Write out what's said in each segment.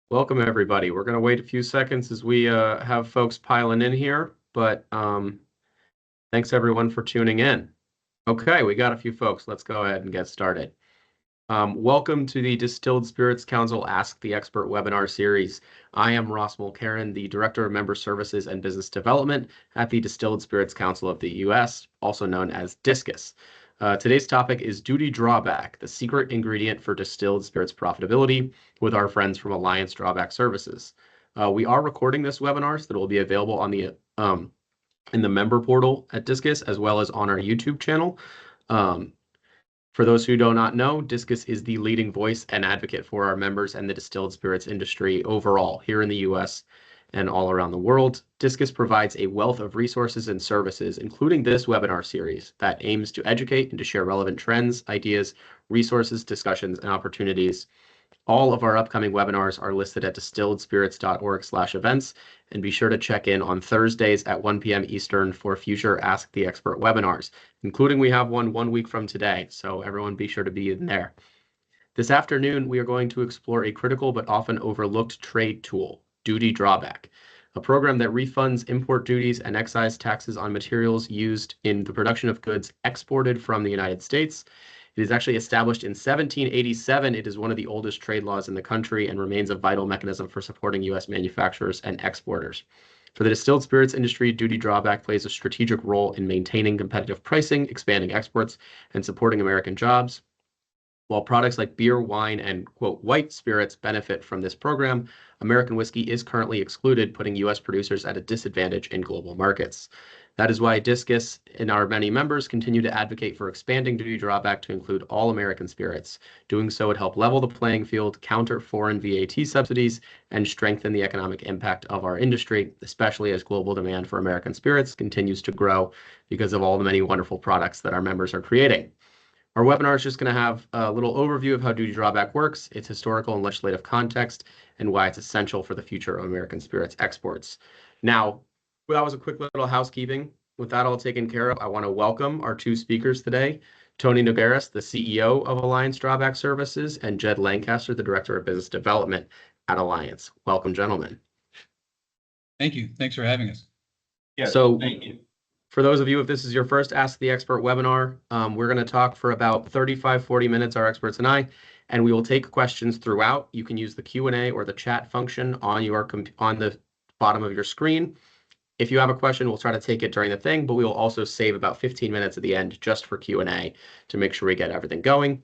Welcome, everybody. We're going to wait a few seconds as we have folks piling in here, but thanks everyone for tuning in. Okay, we got a few folks. Let's go ahead and get started. Welcome to the Distilled Spirits Council Ask the Expert webinar series. I am Ross Mulcairn, the Director of Member Services and Business Development at the Distilled Spirits Council of the U.S., also known as DISCUS. Today's topic is duty drawback, the secret ingredient for distilled spirits profitability, with our friends from Alliance Drawback Services. We are recording this webinar so that it will be available on the in the member portal at DISCUS as well as on our YouTube channel. For those who do not know, DISCUS is the leading voice and advocate for our members and the distilled spirits industry overall here in the US and all around the world. DISCUS provides a wealth of resources and services, including this webinar series that aims to educate and to share relevant trends, ideas, resources, discussions, and opportunities. All of our upcoming webinars are listed at distilledspirits.org/events, and be sure to check in on Thursdays at 1 p.m. Eastern for future Ask the Expert webinars, including we have one week from today, so everyone be sure to be in there. This afternoon, we are going to explore a critical but often overlooked trade tool, duty drawback, a program that refunds import duties and excise taxes on materials used in the production of goods exported from the United States. It is actually established in 1787. It is one of the oldest trade laws in the country and remains a vital mechanism for supporting U.S. manufacturers and exporters. For the distilled spirits industry, duty drawback plays a strategic role in maintaining competitive pricing, expanding exports, and supporting American jobs. While products like beer, wine, and, quote, white spirits benefit from this program, American whiskey is currently excluded, putting U.S. producers at a disadvantage in global markets. That is why DISCUS and our many members continue to advocate for expanding duty drawback to include all American spirits. Doing so would help level the playing field, counter foreign VAT subsidies, and strengthen the economic impact of our industry, especially as global demand for American spirits continues to grow because of all the many wonderful products that our members are creating. Our webinar is just going to have a little overview of how duty drawback works, its historical and legislative context, and why it's essential for the future of American spirits exports. Now, that was a quick little housekeeping. With that all taken care of, I want to welcome our two speakers today, Tony Nogueras, the CEO of Alliance Drawback Services, and Jed Lancaster, the Director of Business Development at Alliance. Welcome, gentlemen. Thank you. Thanks for having us. Yeah, so thank you. For those of you, if this is your first Ask the Expert webinar, we're going to talk for about 35-40 minutes, our experts and I, and we will take questions throughout. You can use the Q&A or the chat function on the bottom of your screen. If you have a question, we'll try to take it during the thing, but we will also save about 15 minutes at the end just for Q&A to make sure we get everything going.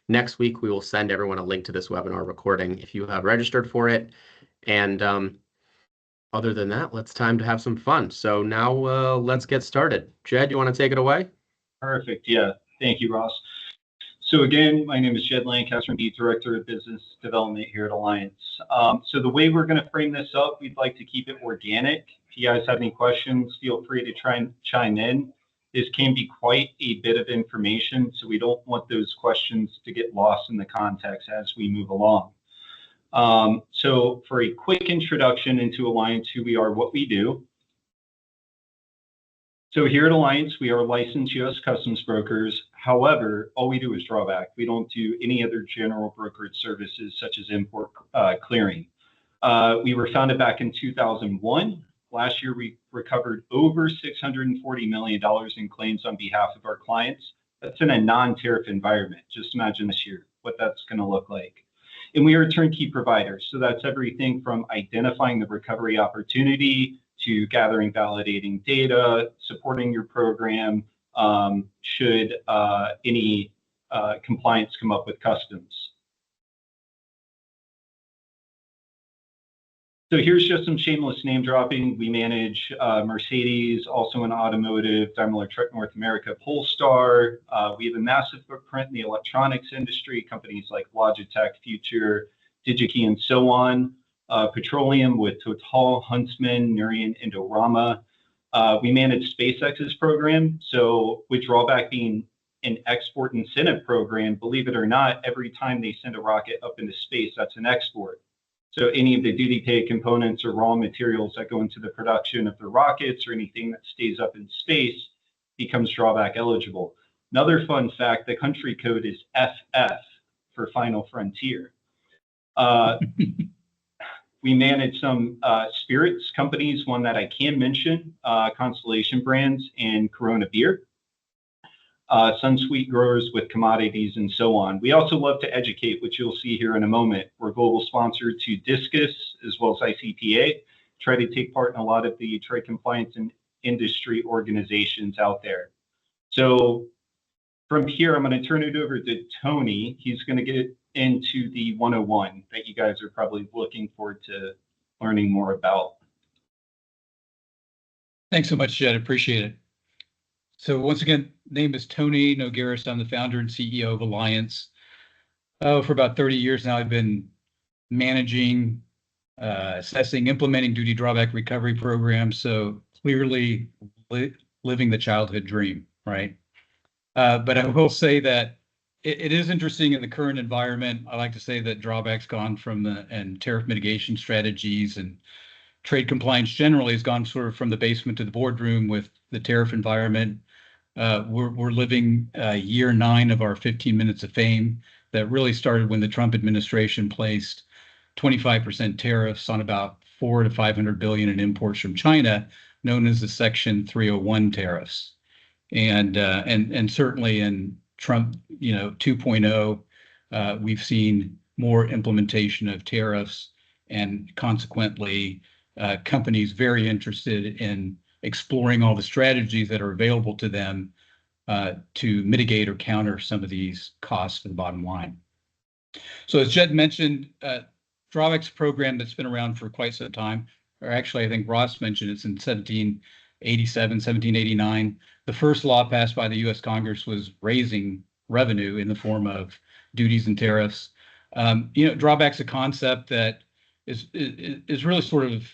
Next week, we will send everyone a link to this webinar recording if you have registered for it. And other than that, it's time to have some fun. So now let's get started. Jed, you want to take it away? Perfect. Yeah. Thank you, Ross. So again, my name is Jed Lancaster. I'm the Director of Business Development here at Alliance. So the way we're going to frame this up, we'd like to keep it organic. If you guys have any questions, feel free to try and chime in. This can be quite a bit of information, so we don't want those questions to get lost in the context as we move along. So for a quick introduction into Alliance, who we are, what we do. So here at Alliance, we are licensed U.S. customs brokers. However, all we do is drawback. We don't do any other general brokerage services such as import clearing. We were founded back in 2001. Last year, we recovered over $640 million in claims on behalf of our clients. That's in a non-tariff environment. Just imagine this year, what that's going to look like. And we are a turnkey provider. So that's everything from identifying the recovery opportunity to gathering, validating data, supporting your program should any compliance come up with customs. So here's just some shameless name dropping. We manage Mercedes, also in automotive, Daimler Truck North America, Polestar. We have a massive footprint in the electronics industry, companies like Logitech, Future, DigiKey, and so on. Petroleum with Total, Huntsman, Nurian, Indorama. We manage SpaceX's program. So with drawback being an export incentive program, believe it or not, every time they send a rocket up into space, that's an export. So any of the duty paid components or raw materials that go into the production of the rockets or anything that stays up in space becomes drawback eligible. Another fun fact, the country code is FF for Final Frontier. We manage some spirits companies, one that I can mention, Constellation Brands and Corona Beer. Sunsweet growers with commodities and so on. We also love to educate, which you'll see here in a moment. We're global sponsor to Discus as well as ICPA, try to take part in a lot of the trade compliance and industry organizations out there. So from here, I'm going to turn it over to Tony. He's going to get into the 101 that you guys are probably looking forward to learning more about. Thanks so much, Jed. Appreciate it. So once again, name is Tony Nogueras. I'm the founder and CEO of Alliance. For about 30 years now, I've been managing, assessing, implementing duty drawback recovery programs. So clearly living the childhood dream, right? But I will say that it is interesting in the current environment. I like to say that drawback's gone from and tariff mitigation strategies and trade compliance generally has gone sort of from the basement to the boardroom with the tariff environment. We're living year 9 of our 15 minutes of fame that really started when the Trump administration placed 25% tariffs on about 400 to 500 billion in imports from China, known as the Section 301 tariffs. And certainly in Trump, 2.0, we've seen more implementation of tariffs and consequently companies very interested in exploring all the strategies that are available to them to mitigate or counter some of these costs to the bottom line. So as Jed mentioned, Drawback's a program that's been around for quite some time, or actually I think Ross mentioned it's in 1787, 1789. The first law passed by the US Congress was raising revenue in the form of duties and tariffs. Drawback's a concept that is really sort of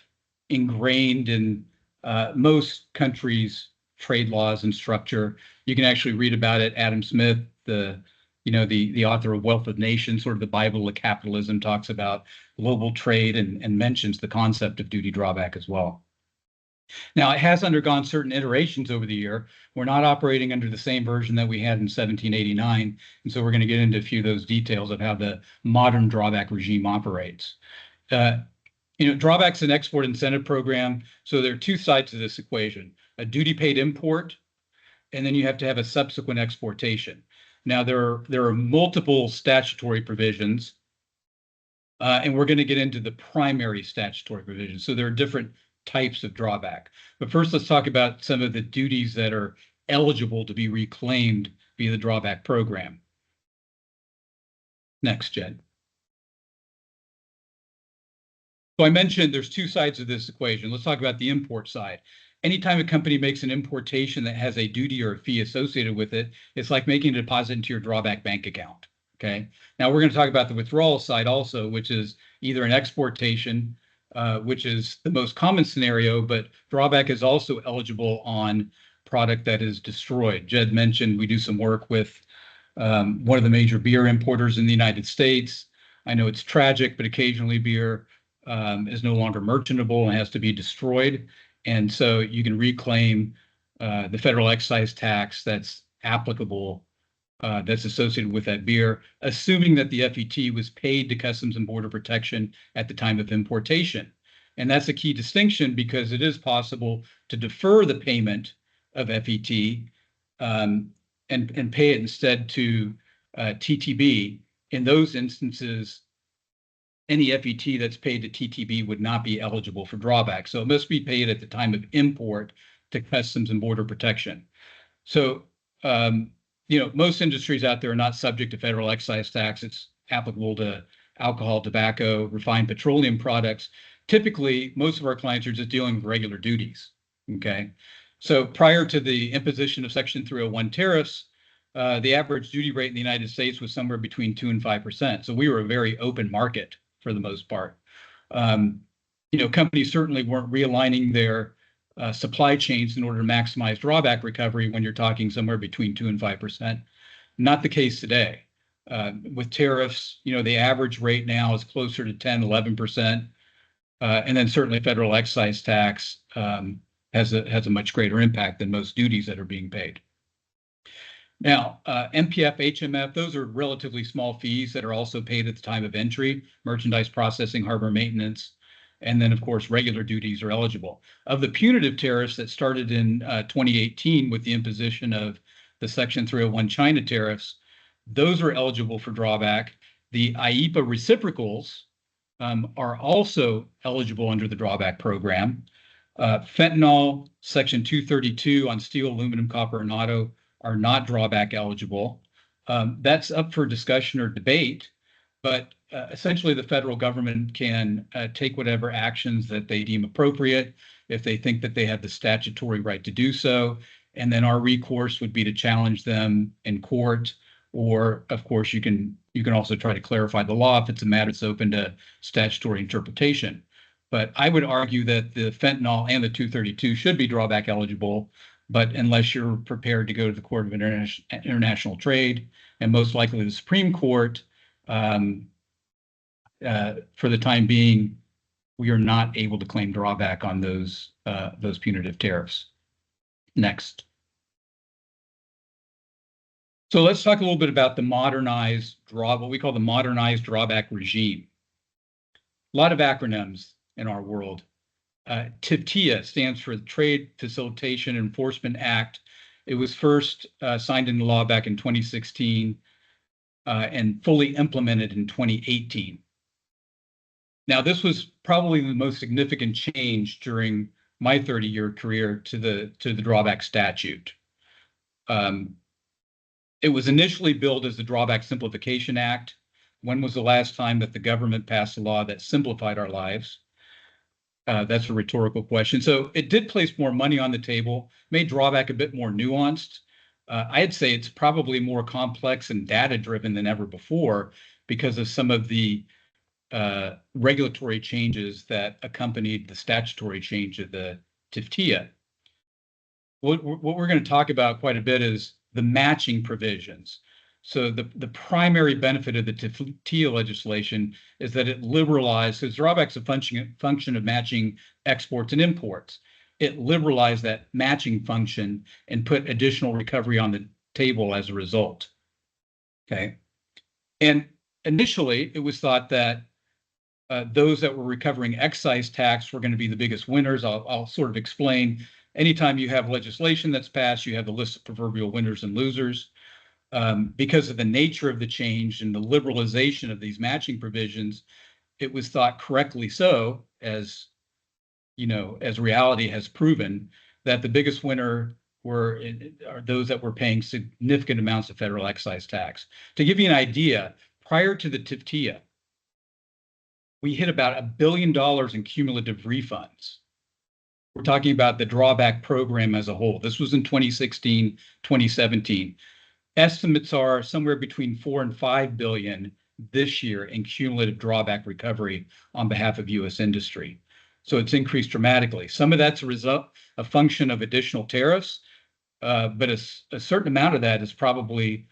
ingrained in most countries' trade laws and structure. You can actually read about it. Adam Smith, the author of Wealth of Nations, sort of the Bible of capitalism, talks about global trade and mentions the concept of duty drawback as well. Now, it has undergone certain iterations over the year. We're not operating under the same version that we had in 1789, and so we're going to get into a few of those details of how the modern drawback regime operates. Drawback's an export incentive program, so there are two sides to this equation: a duty paid import, and then you have to have a subsequent exportation. Now, there are multiple statutory provisions, and we're going to get into the primary statutory provisions. So there are different types of drawback. But first, let's talk about some of the duties that are eligible to be reclaimed via the drawback program. Next, Jed. So I mentioned there's two sides of this equation. Let's talk about the import side. Anytime a company makes an importation that has a duty or a fee associated with it, it's like making a deposit into your drawback bank account. Okay. Now we're going to talk about the withdrawal side also, which is either an exportation, which is the most common scenario, but drawback is also eligible on product that is destroyed. Jed mentioned we do some work with one of the major beer importers in the United States. I know it's tragic, but occasionally beer is no longer merchantable and has to be destroyed. And so you can reclaim the federal excise tax that's applicable, that's associated with that beer, assuming that the FET was paid to Customs and Border Protection at the time of importation. And that's a key distinction because it is possible to defer the payment of FET and pay it instead to TTB. In those instances, any FET that's paid to TTB would not be eligible for drawback. So it must be paid at the time of import to Customs and Border Protection. So, most industries out there are not subject to federal excise tax. It's applicable to alcohol, tobacco, refined petroleum products. Typically, most of our clients are just dealing with regular duties, okay? So prior to the imposition of Section 301 tariffs, the average duty rate in the United States was somewhere between 2% and 5%. So we were a very open market for the most part. Companies certainly weren't realigning their supply chains in order to maximize drawback recovery when you're talking somewhere between 2% and 5%. Not the case today. With tariffs, the average rate now is closer to 10, 11%. And then certainly federal excise tax has a much greater impact than most duties that are being paid. Now, MPF, HMF, those are relatively small fees that are also paid at the time of entry: merchandise processing, harbor maintenance. And then, of course, regular duties are eligible. Of the punitive tariffs that started in 2018 with the imposition of the Section 301 China tariffs, those are eligible for drawback. The IEEPA reciprocals are also eligible under the drawback program. Fentanyl, Section 232 on steel, aluminum, copper, and auto are not drawback eligible. That's up for discussion or debate, but essentially the federal government can take whatever actions that they deem appropriate if they think that they have the statutory right to do so. And then our recourse would be to challenge them in court, or of course you can also try to clarify the law if it's a matter that's open to statutory interpretation. But I would argue that the fentanyl and the 232 should be drawback eligible, but unless you're prepared to go to the Court of International Trade, and most likely the Supreme Court, for the time being, we are not able to claim drawback on those punitive tariffs. Next. So let's talk a little bit about the modernized what we call the modernized drawback regime. A lot of acronyms in our world. TFTIA stands for the Trade Facilitation Enforcement Act. It was first signed into law back in 2016 and fully implemented in 2018. Now, this was probably the most significant change during my 30-year career to the drawback statute. It was initially billed as the Drawback Simplification Act. When was the last time that the government passed a law that simplified our lives? That's a rhetorical question. So it did place more money on the table, made drawback a bit more nuanced. I'd say it's probably more complex and data-driven than ever before because of some of the regulatory changes that accompanied the statutory change of the TFTIA. What we're going to talk about quite a bit is the matching provisions. So the primary benefit of the TFTIA legislation is that it liberalized, so drawback's a function of matching exports and imports. It liberalized that matching function and put additional recovery on the table as a result. Okay. And initially, it was thought that those that were recovering excise tax were going to be the biggest winners. I'll sort of explain. Anytime you have legislation that's passed, you have the list of proverbial winners and losers. Because of the nature of the change and the liberalization of these matching provisions, it was thought correctly so, as reality has proven, that the biggest winner are those that were paying significant amounts of federal excise tax. To give you an idea, prior to the TFTIA, we hit about $1 billion in cumulative refunds. We're talking about the drawback program as a whole. This was in 2016, 2017. Estimates are somewhere between 4 and 5 billion this year in cumulative drawback recovery on behalf of U.S. industry. So it's increased dramatically. Some of that's a function of additional tariffs, but a certain amount of that is probably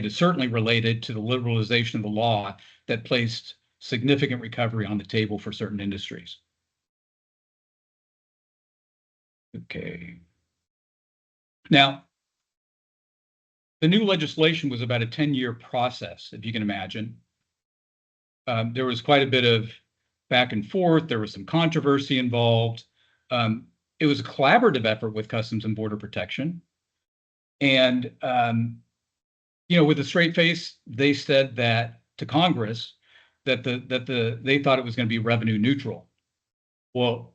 certainly related to the liberalization of the law that placed significant recovery on the table for certain industries. Okay. Now, the new legislation was about a 10-year process, if you can imagine. There was quite a bit of back and forth. There was some controversy involved. It was a collaborative effort with Customs and Border Protection. And, with a straight face, they said that to Congress that they thought it was going to be revenue neutral. Well,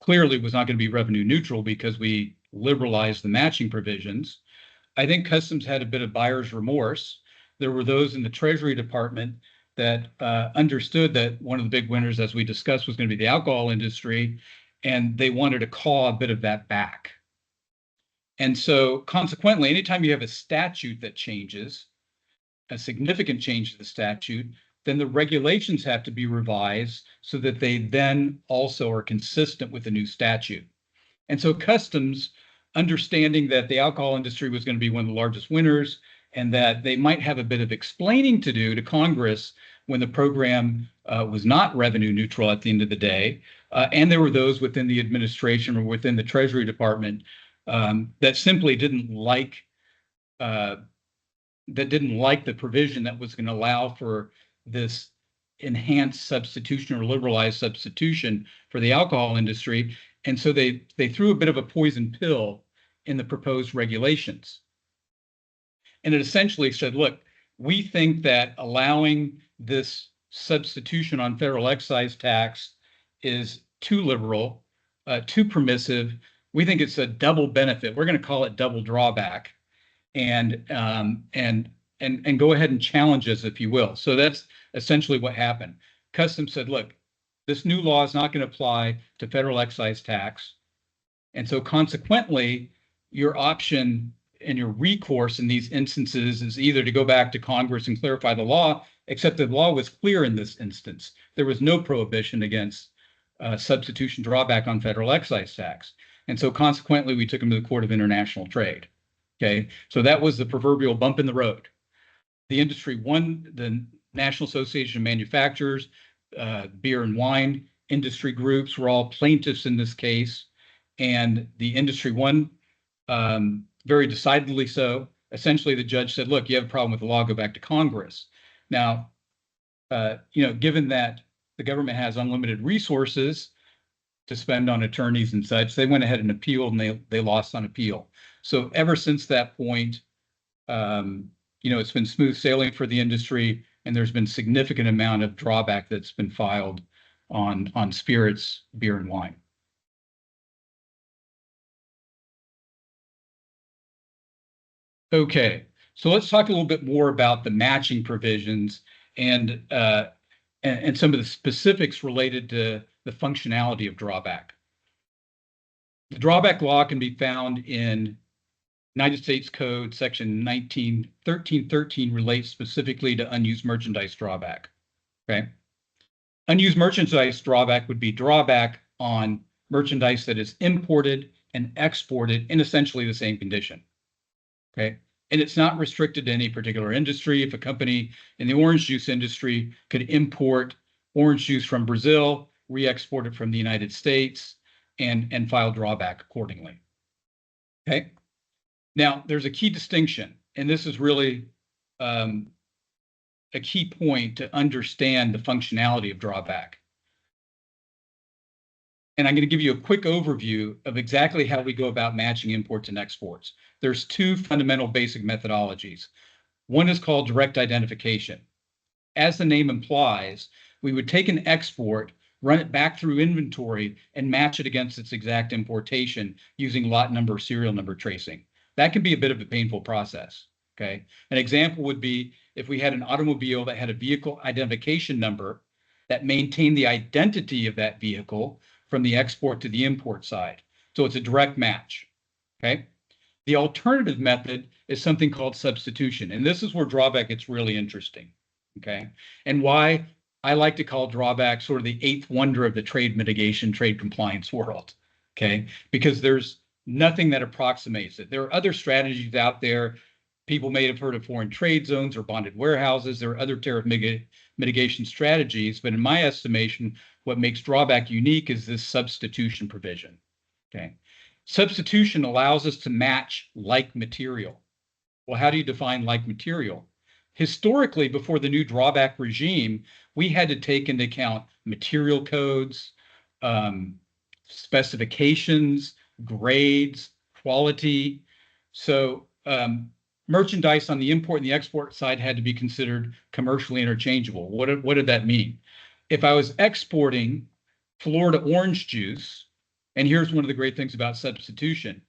clearly it was not going to be revenue neutral because we liberalized the matching provisions. I think Customs had a bit of buyer's remorse. There were those in the Treasury Department that understood that one of the big winners, as we discussed, was going to be the alcohol industry, and they wanted to claw a bit of that back. And so consequently, anytime you have a statute that changes, a significant change to the statute, then the regulations have to be revised so that they then also are consistent with the new statute. And so Customs, understanding that the alcohol industry was going to be one of the largest winners and that they might have a bit of explaining to do to Congress when the program was not revenue neutral at the end of the day. And there were those within the administration or within the Treasury Department that simply didn't like the provision that was going to allow for this enhanced substitution or liberalized substitution for the alcohol industry. And so they threw a bit of a poison pill in the proposed regulations. And it essentially said, look, we think that allowing this substitution on federal excise tax is too liberal, too permissive. We think it's a double benefit. We're going to call it double drawback, and go ahead and challenge us, if you will. So that's essentially what happened. Customs said, look, this new law is not going to apply to federal excise tax. And so consequently, your option and your recourse in these instances is either to go back to Congress and clarify the law, except the law was clear in this instance. There was no prohibition against substitution drawback on federal excise tax. And so consequently, we took them to the Court of International Trade. Okay, so that was the proverbial bump in the road. The industry won. The National Association of Manufacturers, beer and wine industry groups were all plaintiffs in this case, and the industry won very decidedly so. Essentially, the judge said, look, you have a problem with the law, go back to Congress. Now, given that the government has unlimited resources to spend on attorneys and such, they went ahead and appealed, and they lost on appeal. So ever since that point, it's been smooth sailing for the industry, and there's been significant amount of drawback that's been filed on spirits, beer, and wine. Okay, so let's talk a little bit more about the matching provisions and some of the specifics related to the functionality of drawback. The drawback law can be found in United States Code section 1313 relates specifically to unused merchandise drawback. Okay, unused merchandise drawback would be drawback on merchandise that is imported and exported in essentially the same condition. Okay, and it's not restricted to any particular industry. If a company in the orange juice industry could import orange juice from Brazil, re-export it from the United States, and file drawback accordingly. Okay. Now, there's a key distinction, and this is really a key point to understand the functionality of drawback. And I'm going to give you a quick overview of exactly how we go about matching imports and exports. There's two fundamental basic methodologies. One is called direct identification. As the name implies, we would take an export, run it back through inventory, and match it against its exact importation using lot number, serial number tracing. That can be a bit of a painful process. Okay. An example would be if we had an automobile that had a vehicle identification number that maintained the identity of that vehicle from the export to the import side. So it's a direct match. Okay. The alternative method is something called substitution. And this is where drawback gets really interesting. Okay. And why I like to call drawback sort of the eighth wonder of the trade mitigation, trade compliance world. Okay. Because there's nothing that approximates it. There are other strategies out there. People may have heard of foreign trade zones or bonded warehouses. There are other tariff mitigation strategies, but in my estimation, what makes drawback unique is this substitution provision. Okay, substitution allows us to match like material. Well, how do you define like material? Historically, before the new drawback regime, we had to take into account material codes, specifications, grades, quality. So merchandise on the import and the export side had to be considered commercially interchangeable. What did that mean? If I was exporting Florida orange juice, and here's one of the great things about substitution,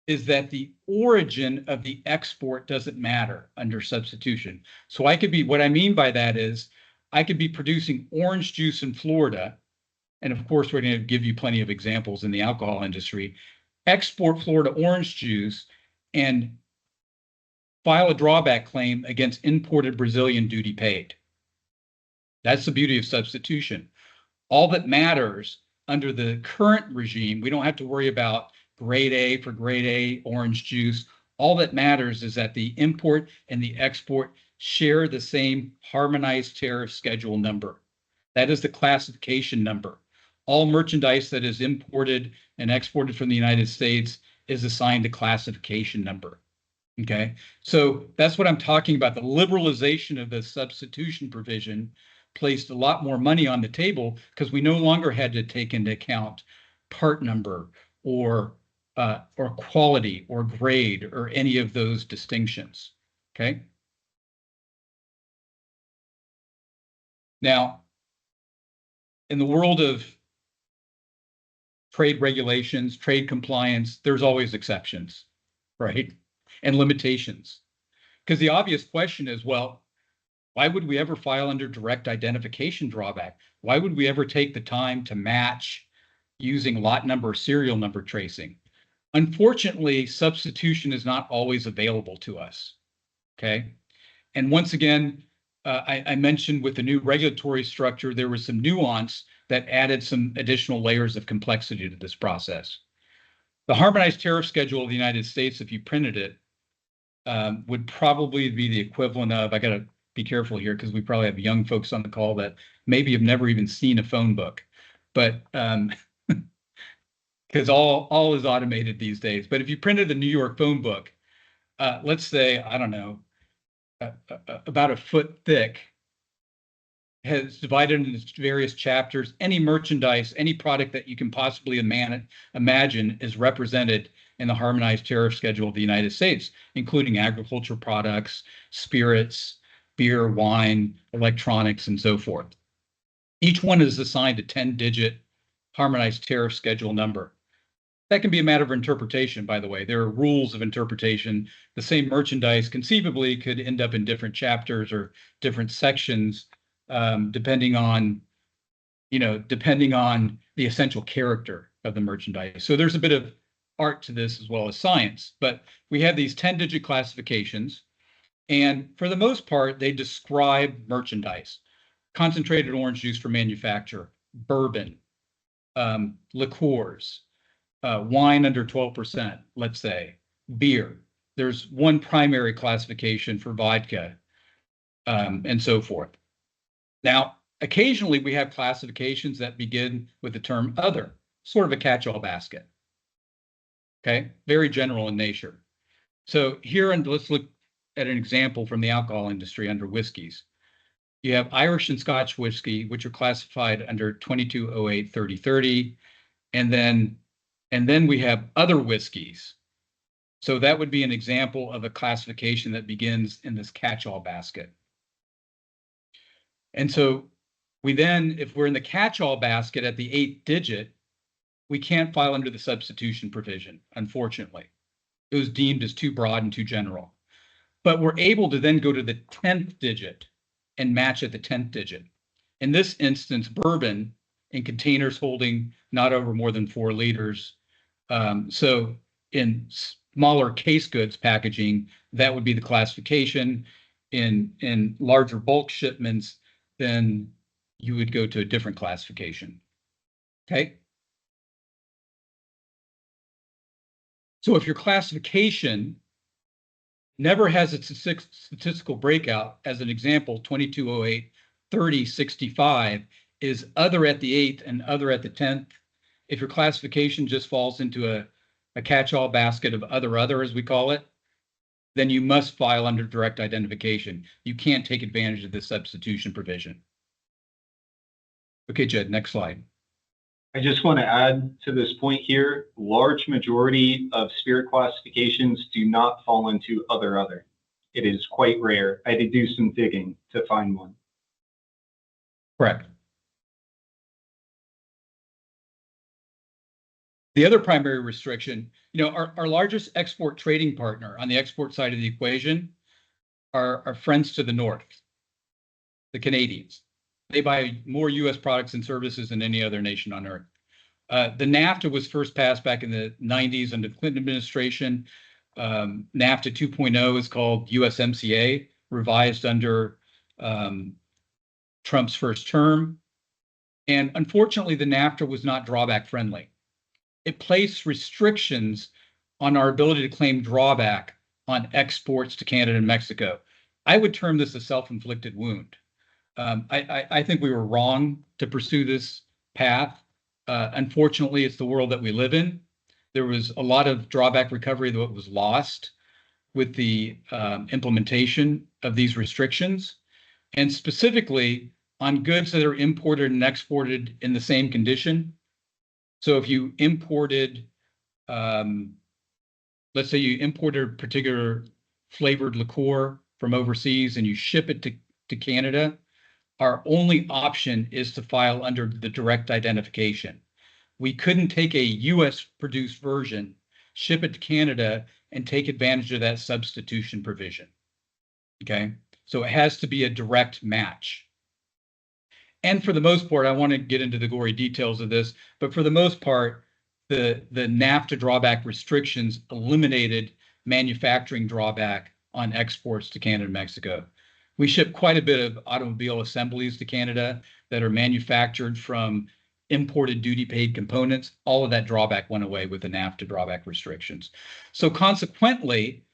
is that the origin of the export doesn't matter under substitution. So I could be, what I mean by that is, I could be producing orange juice in Florida, and of course, we're going to give you plenty of examples in the alcohol industry, export Florida orange juice and file a drawback claim against imported Brazilian duty paid. That's the beauty of substitution. All that matters under the current regime, we don't have to worry about grade A for grade A orange juice. All that matters is that the import and the export share the same harmonized tariff schedule number. That is the classification number. All merchandise that is imported and exported from the United States is assigned a classification number. Okay, so that's what I'm talking about. The liberalization of the substitution provision placed a lot more money on the table because we no longer had to take into account part number or quality or grade or any of those distinctions. Okay. Now, in the world of trade regulations, trade compliance, there's always exceptions, right? And limitations. Because the obvious question is, well, why would we ever file under direct identification drawback? Why would we ever take the time to match using lot number or serial number tracing? Unfortunately, substitution is not always available to us, okay? And once again, I mentioned with the new regulatory structure, there was some nuance that added some additional layers of complexity to this process. The harmonized tariff schedule of the United States, if you printed it, would probably be the equivalent of, I got to be careful here because we probably have young folks on the call that maybe have never even seen a phone book, but because all is automated these days. But if you printed a New York phone book, let's say, I don't know, about a foot thick, has divided into various chapters. Any merchandise, any product that you can possibly imagine is represented in the harmonized tariff schedule of the United States, including agricultural products, spirits, beer, wine, electronics, and so forth. Each one is assigned a 10-digit harmonized tariff schedule number. That can be a matter of interpretation, by the way. There are rules of interpretation. The same merchandise conceivably could end up in different chapters or different sections, depending on the essential character of the merchandise. So there's a bit of art to this as well as science, but we have these 10-digit classifications, and for the most part, they describe merchandise. Concentrated orange juice for manufacture, bourbon, liqueurs, wine under 12%, let's say, beer. There's one primary classification for vodka, and so forth. Now, occasionally we have classifications that begin with the term other, sort of a catch-all basket. Okay, very general in nature. So here, and let's look at an example from the alcohol industry under whiskeys. You have Irish and Scotch whiskey, which are classified under 2208-3030, and then we have other whiskeys. So that would be an example of a classification that begins in this catch-all basket. And so we then, if we're in the catch-all basket at the 8th digit, we can't file under the substitution provision, unfortunately. It was deemed as too broad and too general. But we're able to then go to the 10th digit and match at the 10th digit. In this instance, bourbon in containers holding not over more than 4 liters. So in smaller case goods packaging, that would be the classification. In larger bulk shipments, then you would go to a different classification. Okay. So if your classification never has its statistical breakout, as an example, 2208-3065 is other at the 8th and other at the 10th. If your classification just falls into a catch-all basket of other, as we call it, then you must file under direct identification. You can't take advantage of this substitution provision. Okay, Jed, next slide. I just want to add to this point here, large majority of spirit classifications do not fall into other. It is quite rare. I had to do some digging to find one. Correct. The other primary restriction, our largest export trading partner on the export side of the equation are our friends to the north, the Canadians. They buy more U.S. products and services than any other nation on earth. The NAFTA was first passed back in the 90s under the Clinton administration. NAFTA 2.0 is called USMCA, revised under Trump's first term. And unfortunately, the NAFTA was not drawback friendly. It placed restrictions on our ability to claim drawback on exports to Canada and Mexico. I would term this a self-inflicted wound. I think we were wrong to pursue this path. Unfortunately, it's the world that we live in. There was a lot of drawback recovery that was lost with the implementation of these restrictions. And specifically, on goods that are imported and exported in the same condition. So if you imported, let's say you imported a particular flavored liqueur from overseas and you ship it to Canada, our only option is to file under the direct identification. We couldn't take a US produced version, ship it to Canada, and take advantage of that substitution provision. Okay, so it has to be a direct match. And for the most part, I want to get into the gory details of this, but for the most part, the NAFTA drawback restrictions eliminated manufacturing drawback on exports to Canada and Mexico. We ship quite a bit of automobile assemblies to Canada that are manufactured from imported duty-paid components. All of that drawback went away with the NAFTA drawback restrictions. So consequently,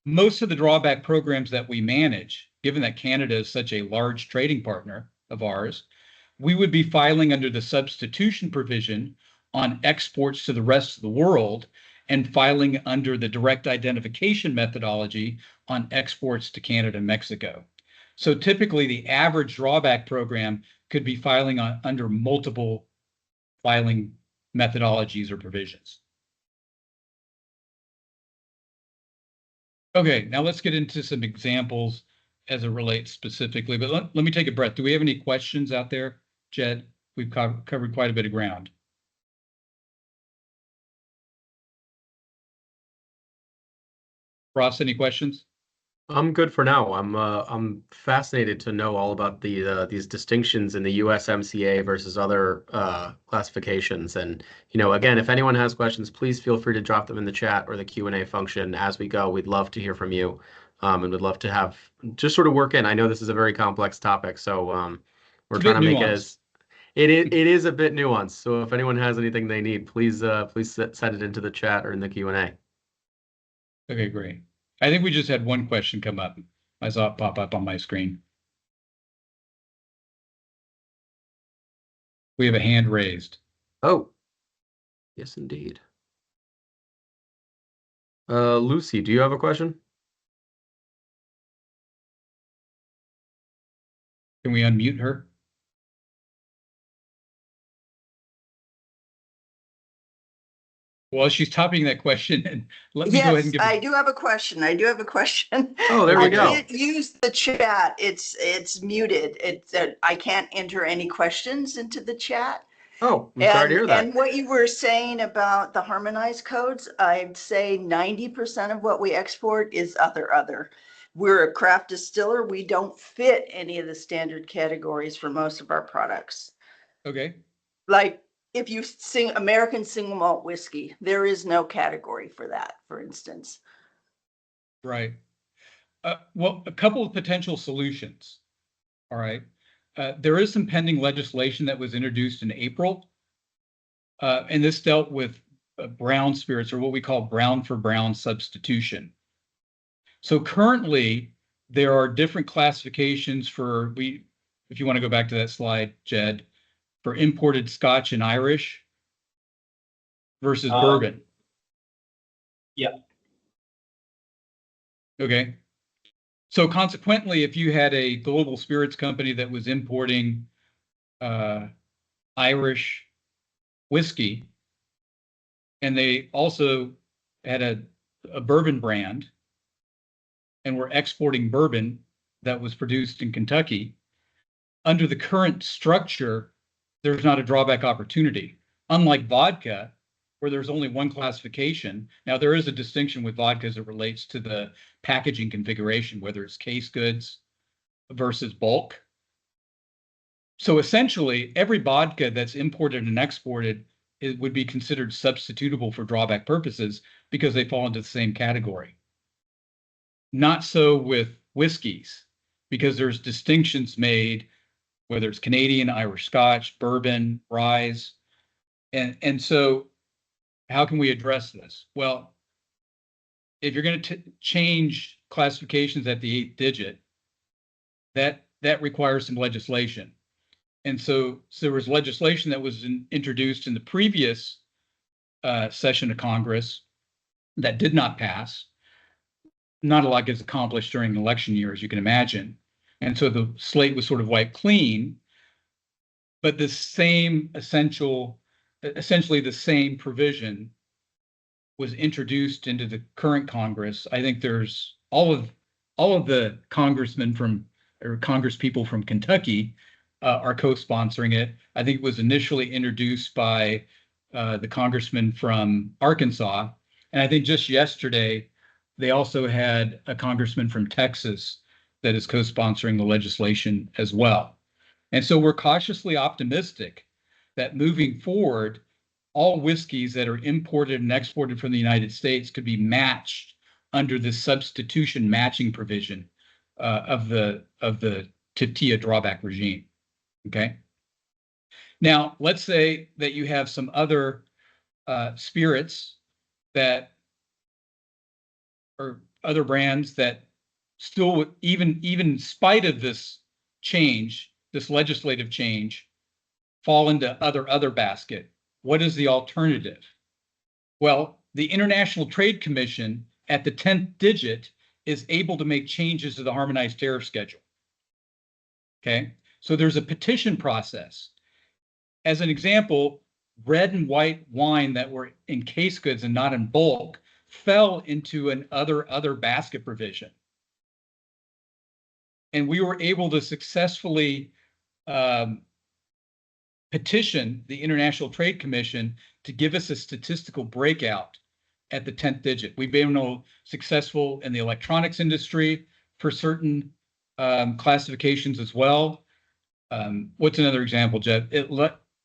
most of the drawback programs that we manage, given that Canada is such a large trading partner of ours, we would be filing under the substitution provision on exports to the rest of the world and filing under the direct identification methodology on exports to Canada and Mexico. So typically the average drawback program could be filing under multiple filing methodologies or provisions. Okay, now let's get into some examples as it relates specifically, but let me take a breath. Do we have any questions out there, Jed? We've covered quite a bit of ground. Ross, any questions? I'm good for now. I'm fascinated to know all about these distinctions in the USMCA versus other classifications. And again, if anyone has questions, please feel free to drop them in the chat or the Q&A function as we go. We'd love to hear from you, and we'd love to have just sort of work in. I know this is a very complex topic, so we're trying to make it as it is a bit nuanced. So if anyone has anything they need, please send it into the chat or in the Q&A. Okay, great. I think we just had one question come up. I saw it pop up on my screen. We have a hand raised. Oh, yes, indeed. Lucy, do you have a question? Can we unmute her? Well, she's topping that question, and let me go ahead and give. I do have a question. Oh, there we go. I can't use the chat. It's muted. I can't enter any questions into the chat. Oh, I'm sorry to hear that. And what you were saying about the harmonized codes, I'd say 90% of what we export is other. We're a craft distiller. We don't fit any of the standard categories for most of our products. Okay. Like if you sing American single malt whiskey, there is no category for that, for instance. Right. Well, a couple of potential solutions. All right. There is some pending legislation that was introduced in April, and this dealt with brown spirits, or what we call brown for brown substitution. So currently, there are different classifications for, if you want to go back to that slide, Jed, for imported Scotch and Irish versus bourbon. Yeah. Okay. So consequently, if you had a global spirits company that was importing Irish whiskey, and they also had a bourbon brand and were exporting bourbon that was produced in Kentucky, under the current structure, there's not a drawback opportunity. Unlike vodka, where there's only one classification. Now, there is a distinction with vodka as it relates to the packaging configuration, whether it's case goods versus bulk. So essentially, every vodka that's imported and exported would be considered substitutable for drawback purposes because they fall into the same category. Not so with whiskeys, because there's distinctions made, whether it's Canadian, Irish Scotch, bourbon, rye. And so how can we address this? Well, if you're going to change classifications at the 8th digit, that requires some legislation. And so there was legislation that was introduced in the previous session of Congress that did not pass. Not a lot gets accomplished during an election year, as you can imagine. And so the slate was sort of wiped clean. but the same essentially the same provision was introduced into the current Congress. I think there's all of the congressmen from or congresspeople from Kentucky are co-sponsoring it. I think it was initially introduced by the congressman from Arkansas, and I think just yesterday they also had a congressman from Texas that is co-sponsoring the legislation as well. And so we're cautiously optimistic that moving forward, all whiskeys that are imported and exported from the United States could be matched under the substitution matching provision of the TIA drawback regime. Okay. Now, let's say that you have some other spirits that or other brands that still, even in spite of this change, this legislative change, fall into other basket. What is the alternative? Well, the International Trade Commission at the 10th digit is able to make changes to the harmonized tariff schedule. Okay, so there's a petition process. As an example, red and white wine that were in case goods and not in bulk fell into an other basket provision. And we were able to successfully petition the International Trade Commission to give us a statistical breakout at the 10th digit. We've been successful in the electronics industry for certain classifications as well. What's another example, Jeff?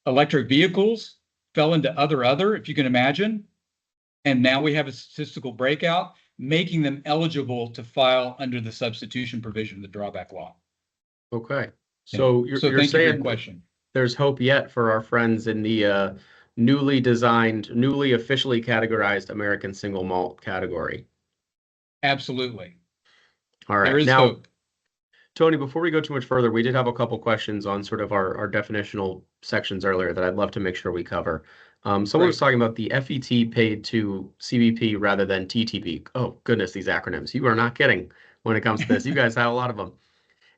Electric vehicles fell into other, if you can imagine. And now we have a statistical breakout, making them eligible to file under the substitution provision of the drawback law. Okay. So Yeah. you're Thank you for saying your question. There's hope yet for our friends in the newly designed, newly officially categorized American single malt category. Absolutely. All right. There is Now, hope. Tony, before we go too much further, we did have a couple questions on sort of our definitional sections earlier that I'd love to make sure we cover. Someone was talking about the FET paid to CBP rather than TTB. Oh, goodness, these acronyms. You are not kidding when it comes to this. You guys have a lot of them.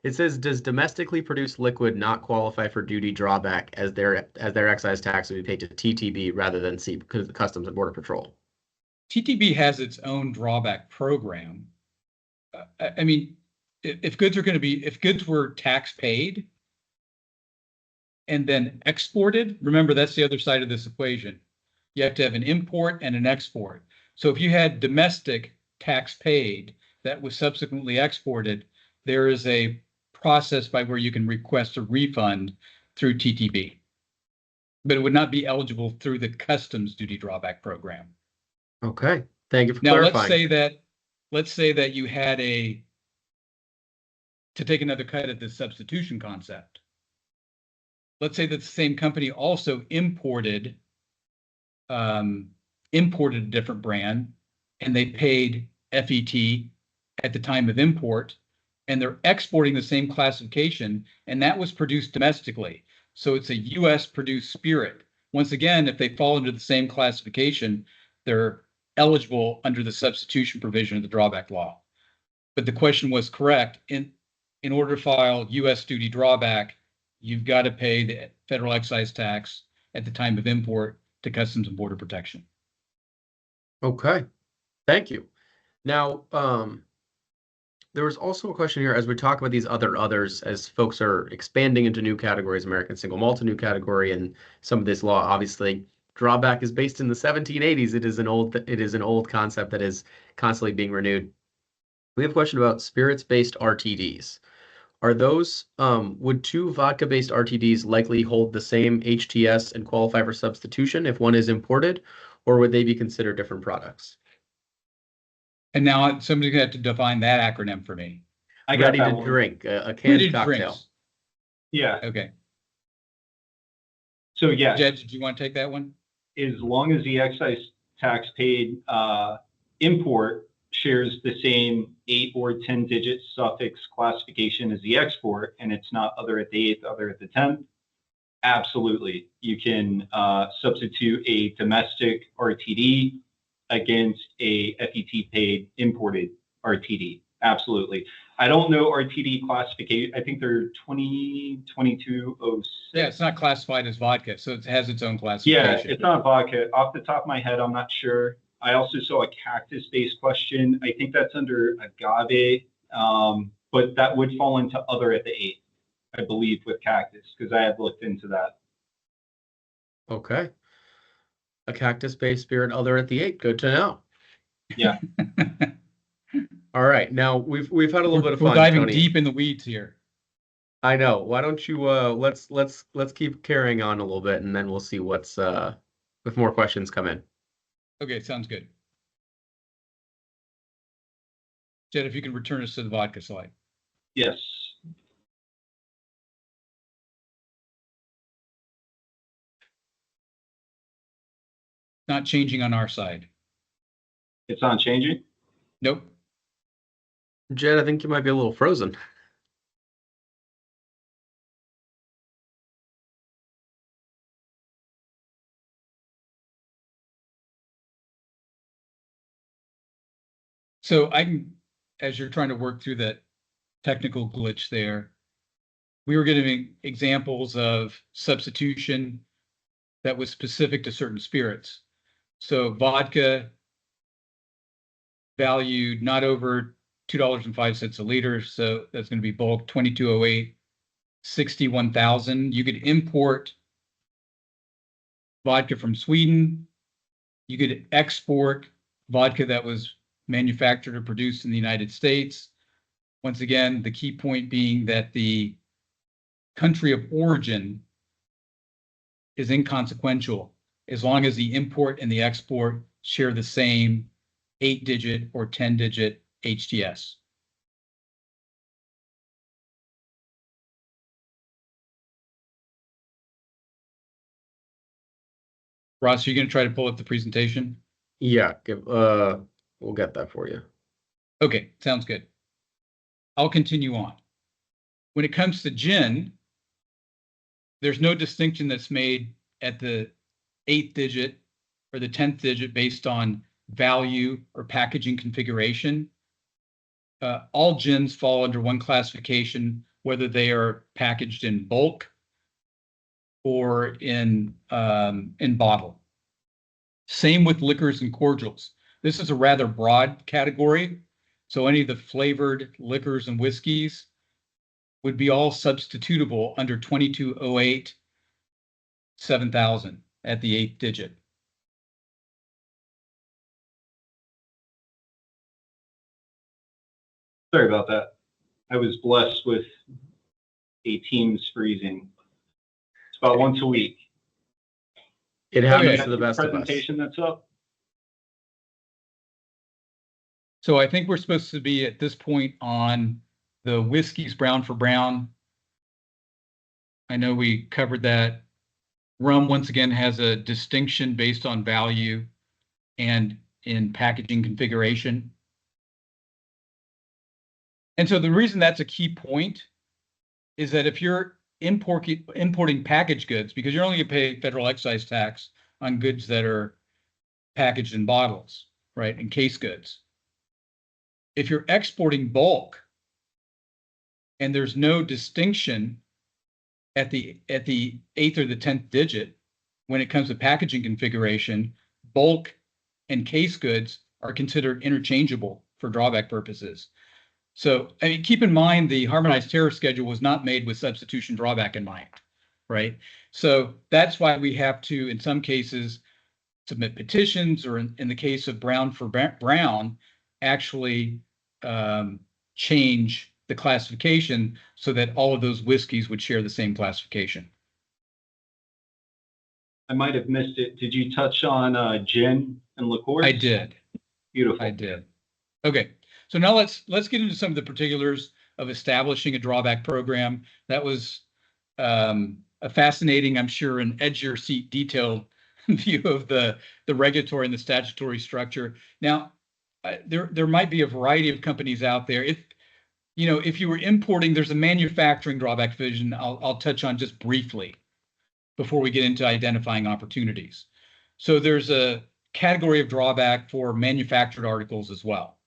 It says, does domestically produced liquid not qualify for duty drawback as their excise tax would be paid to TTB rather than Customs and Border Patrol? TTB has its own drawback program. I mean, if goods were tax paid and then exported, remember that's the other side of this equation. You have to have an import and an export. So if you had domestic tax paid that was subsequently exported, there is a process by where you can request a refund through TTB, but it would not be eligible through the customs duty drawback program. Okay, thank you for Now, clarifying. let's say that you had to take another cut at the substitution concept. Let's say that the same company also imported a different brand and they paid FET at the time of import, and they're exporting the same classification, and that was produced domestically. So it's a US produced spirit. Once again, if they fall into the same classification, they're eligible under the substitution provision of the drawback law. But the question was correct. In order to file US duty drawback, you've got to pay the federal excise tax at the time of import to Customs and Border Protection. Okay, thank you. Now, there was also a question here as we talk about these others, as folks are expanding into new categories, American single malt, a new category, and some of this law, obviously, drawback is based in the 1780s. It is an old concept that is constantly being renewed. We have a question about spirits-based RTDs. Are those, would two vodka-based RTDs likely hold the same HTS and qualify for substitution if one is imported, or would they be considered different products? And now somebody's going to have to define that acronym for me. I got Ready that to one. drink, a canned cocktail. Drinks. Yeah. Okay. So yeah, Jed, did you want to take that one? as long as the excise tax paid import shares the same 8 or 10-digit suffix classification as the export, and it's not other at the 8th, other at the 10th, absolutely. You can substitute a domestic RTD against a FET paid imported RTD. Absolutely. I don't know RTD classification. I think they're 202206. Yeah, it's not classified as vodka, so it has its own Yeah, classification. it's not vodka. Off the top of my head, I'm not sure. I also saw a cactus-based question. I think that's under agave, but that would fall into other at the 8, I believe, with cactus, because I had looked into that. Okay. A cactus-based spirit other at the 8. Good to know. Yeah. All right. Now we've had a little bit of We're fun, diving Tony. deep in the weeds here. I know. Why don't you let's keep carrying on a little bit, and then we'll see what's if more questions come in. Okay, sounds good. Jed, if you can return us to the vodka slide. Yes. Not changing on our side. It's not changing? Nope. Jed, I think you might be a little frozen. So I can, as you're trying to work through that technical glitch there, we were giving examples of substitution that was specific to certain spirits. So vodka valued not over $2.05 a liter. So that's going to be bulk 2208, 61,000. You could import vodka from Sweden. You could export vodka that was manufactured or produced in the United States. Once again, the key point being that the country of origin is inconsequential as long as the import and the export share the same 8-digit or 10-digit HTS. Ross, are you going to try to pull up the presentation? Yeah, we'll get that for you. Okay, sounds good. I'll continue on. When it comes to gin, there's no distinction that's made at the 8th digit or the 10th digit based on value or packaging configuration. All gins fall under one classification, whether they are packaged in bulk or in bottle. Same with liquors and cordials. This is a rather broad category. So any of the flavored liquors and whiskeys would be all substitutable under 2208, 7,000 at the 8th digit. Sorry about that. I was blessed with a Teams freezing. It's about once a week. It happens Okay. to the best of us. Presentation that's up. So I think we're supposed to be at this point on the whiskeys brown for brown. I know we covered that. Rum, once again, has a distinction based on value and in packaging configuration. And so the reason that's a key point is that if you're importing packaged goods, because you're only going to pay federal excise tax on goods that are packaged in bottles, right, and case goods. If you're exporting bulk and there's no distinction at the 8th or the 10th digit when it comes to packaging configuration, bulk and case goods are considered interchangeable for drawback purposes. So, I mean, keep in mind the harmonized tariff schedule was not made with substitution drawback in mind, right? So that's why we have to, in some cases, submit petitions, or in the case of brown for brown, actually change the classification so that all of those whiskeys would share the same classification. I might have missed it. Did you touch on gin and liqueurs? I did. Beautiful. I did. Okay. So now let's get into some of the particulars of establishing a drawback program. That was a fascinating, I'm sure, an edge-your seat detailed view of the regulatory and the statutory structure. Now, there might be a variety of companies out there. If you were importing, there's a manufacturing drawback division I'll touch on just briefly before we get into identifying opportunities. So there's a category of drawback for manufactured articles as well.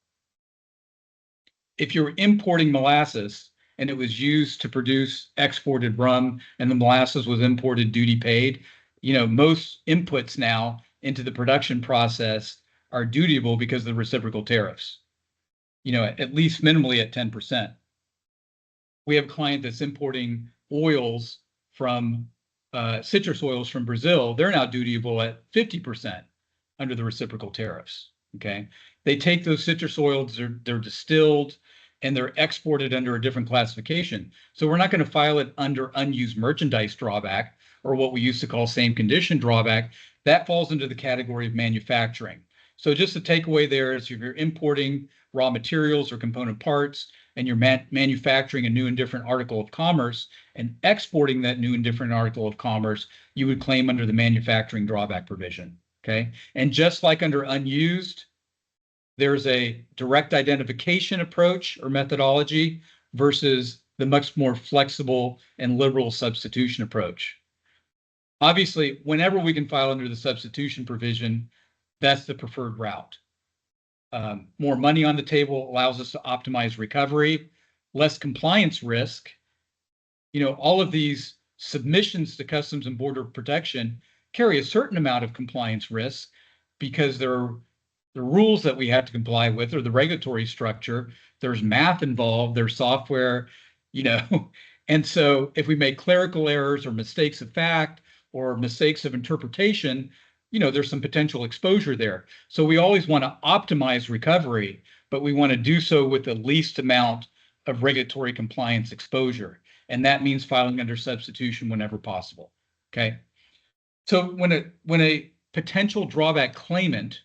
if you're importing molasses and it was used to produce exported rum and the molasses was imported duty paid, most inputs now into the production process are dutiable because of the reciprocal tariffs, at least minimally at 10%. We have a client that's importing oils from citrus oils from Brazil. They're now dutiable at 50% under the reciprocal tariffs. Okay. They take those citrus oils, they're distilled, and they're exported under a different classification. So we're not going to file it under unused merchandise drawback, or what we used to call same condition drawback. That falls into the category of manufacturing. So just the takeaway there is if you're importing raw materials or component parts and you're manufacturing a new and different article of commerce and exporting that new and different article of commerce, you would claim under the manufacturing drawback provision. Okay. And just like under unused, there's a direct identification approach or methodology versus the much more flexible and liberal substitution approach. Obviously, whenever we can file under the substitution provision, that's the preferred route. More money on the table allows us to optimize recovery, less compliance risk. All of these submissions to Customs and Border Protection carry a certain amount of compliance risk because there are the rules that we have to comply with, or the regulatory structure. There's math involved, there's software, and so if we make clerical errors or mistakes of fact or mistakes of interpretation, there's some potential exposure there. So we always want to optimize recovery, but we want to do so with the least amount of regulatory compliance exposure. And that means filing under substitution whenever possible. Okay. So when a potential drawback claimant,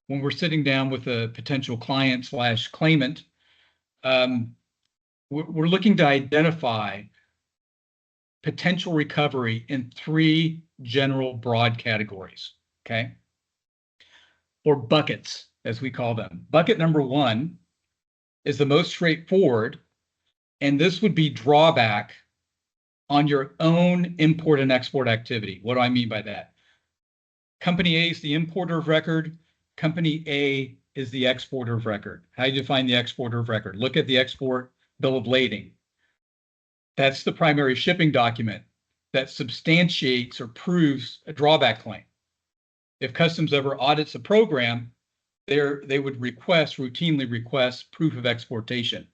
when we're sitting down with a potential client / claimant, we're looking to identify potential recovery in 3 general broad categories, okay? Or buckets, as we call them. Bucket number 1 is the most straightforward, and this would be drawback on your own import and export activity. What do I mean by that? Company A is the importer of record. Company A is the exporter of record. How do you define the exporter of record? Look at the export bill of lading. That's the primary shipping document that substantiates or proves a drawback claim. If Customs ever audits a program, they would routinely request proof of exportation.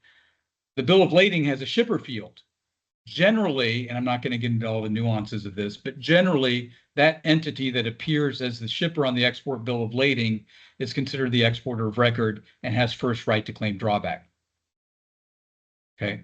The bill of lading has a shipper field. Generally, and I'm not going to get into all the nuances of this, but generally that entity that appears as the shipper on the export bill of lading is considered the exporter of record and has first right to claim drawback. Okay.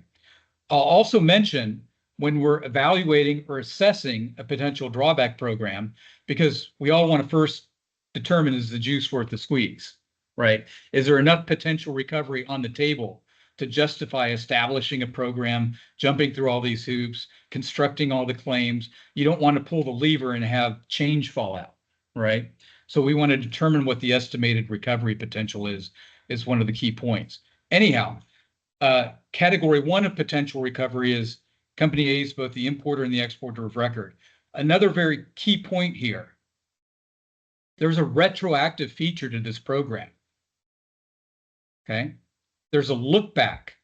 I'll also mention when we're evaluating or assessing a potential drawback program, because we all want to first determine, is the juice worth the squeeze, right? Is there enough potential recovery on the table to justify establishing a program, jumping through all these hoops, constructing all the claims? You don't want to pull the lever and have change fall out, right? So we want to determine what the estimated recovery potential is one of the key points. Anyhow, category 1 of potential recovery is Company A is both the importer and the exporter of record. Another very key point here, there's a retroactive feature to this program, okay? There's a look back.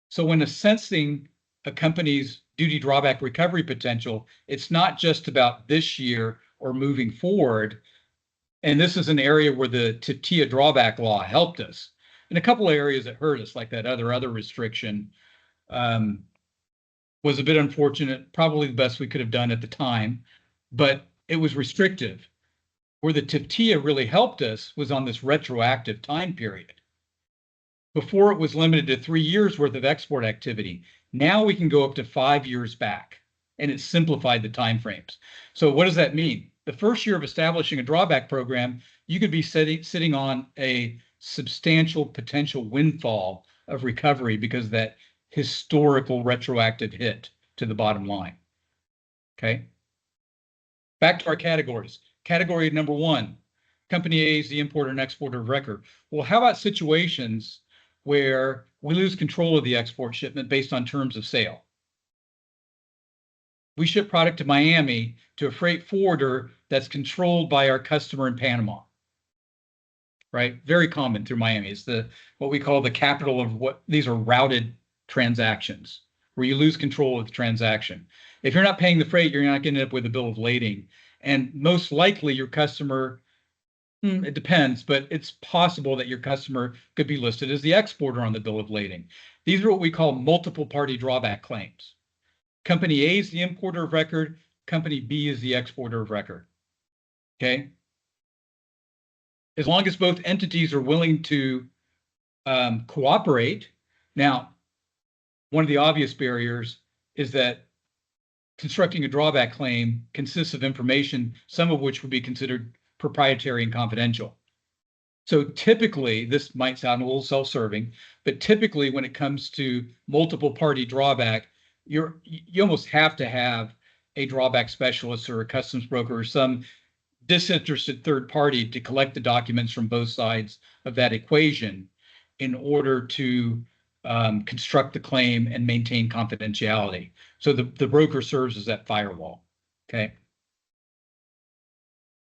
So when assessing a company's duty drawback recovery potential, it's not just about this year or moving forward. And this is an area where the TIA drawback law helped us. In a couple of areas that hurt us, like that other restriction, was a bit unfortunate, probably the best we could have done at the time, but it was restrictive. Where the TIA really helped us was on this retroactive time period. Before it was limited to 3 years worth of export activity. Now we can go up to 5 years back, and it simplified the timeframes. So what does that mean? The first year of establishing a drawback program, you could be sitting on a substantial potential windfall of recovery because of that historical retroactive hit to the bottom line. Okay. Back to our categories. Category number 1, Company A is the importer and exporter of record. Well, how about situations where we lose control of the export shipment based on terms of sale? We ship product to Miami to a freight forwarder that's controlled by our customer in Panama, right? Very common through Miami. It's what we call the capital of what these are routed transactions, where you lose control of the transaction. If you're not paying the freight, you're not going to end up with a bill of lading. And most likely your customer, it depends, but it's possible that your customer could be listed as the exporter on the bill of lading. These are what we call multiple party drawback claims. Company A is the importer of record, company B is the exporter of record. Okay. As long as both entities are willing to cooperate. Now, one of the obvious barriers is that constructing a drawback claim consists of information, some of which would be considered proprietary and confidential. So typically, this might sound a little self-serving, but typically when it comes to multiple party drawback, you almost have to have a drawback specialist or a customs broker or some disinterested third party to collect the documents from both sides of that equation in order to construct the claim and maintain confidentiality. So the broker serves as that firewall. Okay.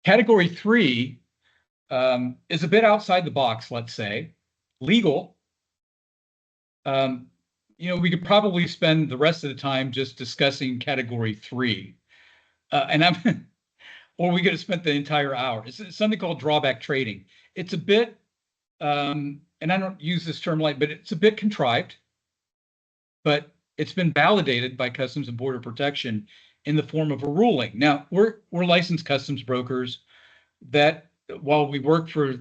Category 3 is a bit outside the box, let's say. Legal. We could probably spend the rest of the time just discussing category 3. Or we could have spent the entire hour. It's something called drawback trading. It's a bit, and I don't use this term but it's a bit contrived, but it's been validated by Customs and Border Protection in the form of a ruling. Now, we're licensed customs brokers that, while we work for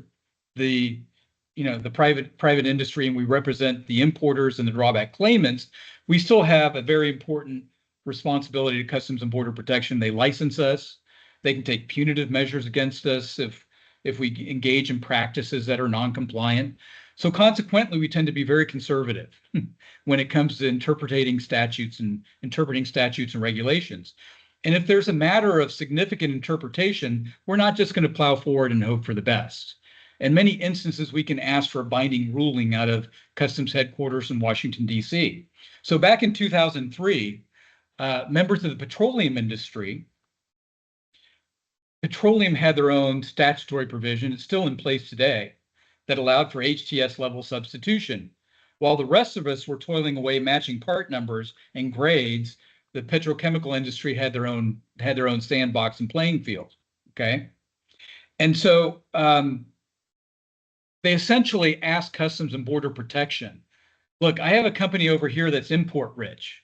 the private industry and we represent the importers and the drawback claimants, we still have a very important responsibility to Customs and Border Protection. They license us. They can take punitive measures against us if we engage in practices that are non-compliant. So consequently, we tend to be very conservative when it comes to interpreting statutes and regulations. And if there's a matter of significant interpretation, we're not just going to plow forward and hope for the best. In many instances, we can ask for a binding ruling out of Customs headquarters in Washington, D.C. So back in 2003, members of the petroleum industry, petroleum had their own statutory provision, it's still in place today, that allowed for HTS level substitution. While the rest of us were toiling away matching part numbers and grades, the petrochemical industry had their own sandbox and playing field. Okay. And so they essentially asked Customs and Border Protection, look, I have a company over here that's import rich,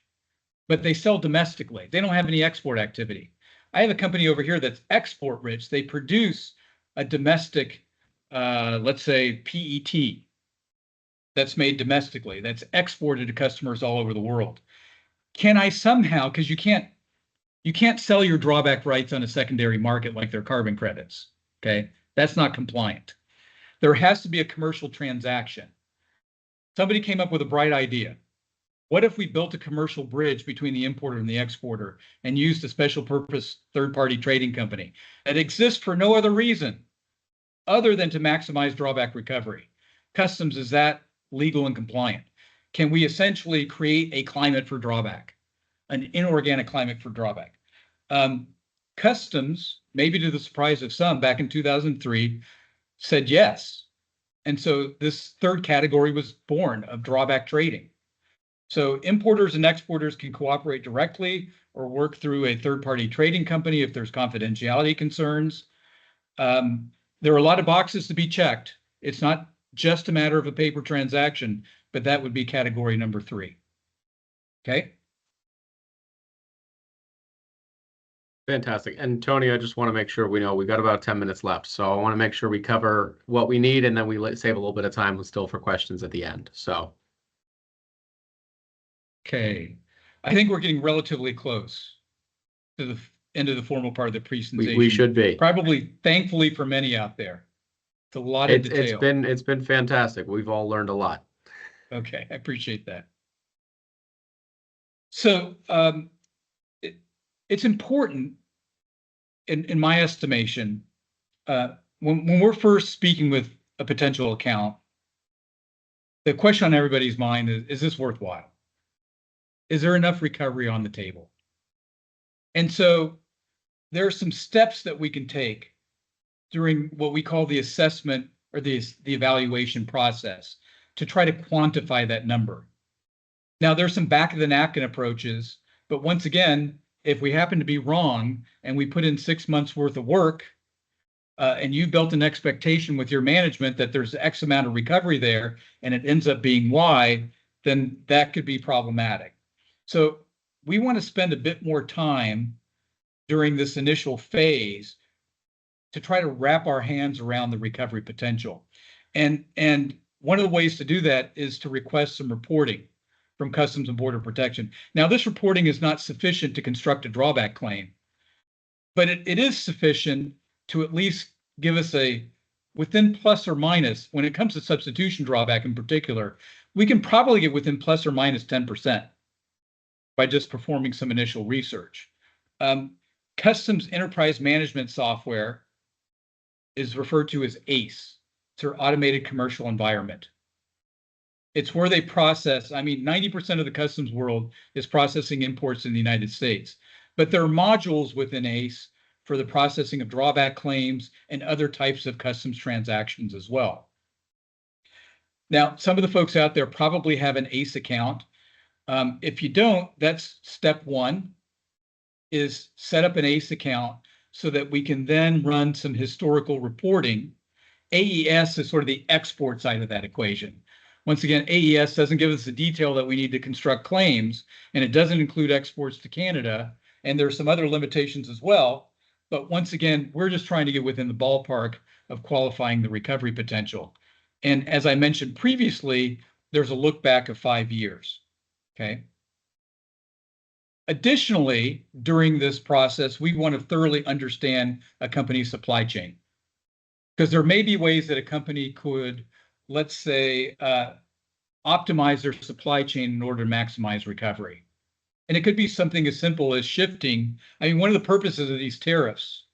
but they sell domestically. They don't have any export activity. I have a company over here that's export rich. They produce a domestic, let's say PET that's made domestically, that's exported to customers all over the world. Can I somehow, because you can't sell your drawback rights on a secondary market like their carbon credits, okay? That's not compliant. There has to be a commercial transaction. Somebody came up with a bright idea. What if we built a commercial bridge between the importer and the exporter and used a special purpose third-party trading company that exists for no other reason other than to maximize drawback recovery? Customs, is that legal and compliant? Can we essentially create a climate for drawback, an inorganic climate for drawback? Customs, maybe to the surprise of some, back in 2003, said yes. And so this third category was born of drawback trading. So importers and exporters can cooperate directly or work through a third-party trading company if there's confidentiality concerns. There are a lot of boxes to be checked. It's not just a matter of a paper transaction, but that would be category number 3. Okay. Fantastic. And Tony, I just want to make sure we know we've got about 10 minutes left. So I want to make sure we cover what we need, and then we save a little bit of time still for questions at the end. So. Okay. I think we're getting relatively close to the end of the formal part of the presentation. We should be. Probably, thankfully, for many out there. It's a lot of detail. It's been fantastic. We've all learned a lot. Okay, I appreciate that. So it's important, in my estimation, when we're first speaking with a potential account, the question on everybody's mind is this worthwhile? Is there enough recovery on the table? And so there are some steps that we can take during what we call the assessment or the evaluation process to try to quantify that number. Now, there's some back of the napkin approaches, but once again, if we happen to be wrong and we put in 6 months worth of work, and you built an expectation with your management that there's X amount of recovery there, and it ends up being Y, then that could be problematic. So we want to spend a bit more time during this initial phase to try to wrap our hands around the recovery potential. And one of the ways to do that is to request some reporting from Customs and Border Protection. Now, this reporting is not sufficient to construct a drawback claim, but it is sufficient to at least give us a, within plus or minus, when it comes to substitution drawback in particular, we can probably get within plus or minus 10% by just performing some initial research. Customs Enterprise Management Software is referred to as ACE. It's our Automated Commercial Environment. It's where they process, 90% of the customs world is processing imports in the United States, but there are modules within ACE for the processing of drawback claims and other types of customs transactions as well. Now, some of the folks out there probably have an ACE account. If you don't, that's step one, is set up an ACE account so that we can then run some historical reporting. AES is sort of the export side of that equation. Once again, AES doesn't give us the detail that we need to construct claims, and it doesn't include exports to Canada, and there are some other limitations as well. But once again, we're just trying to get within the ballpark of qualifying the recovery potential. And as I mentioned previously, there's a look back of 5 years, okay? Additionally, during this process, we want to thoroughly understand a company's supply chain, because there may be ways that a company could, let's say, optimize their supply chain in order to maximize recovery. And it could be something as simple as shifting. One of the purposes of these tariffs,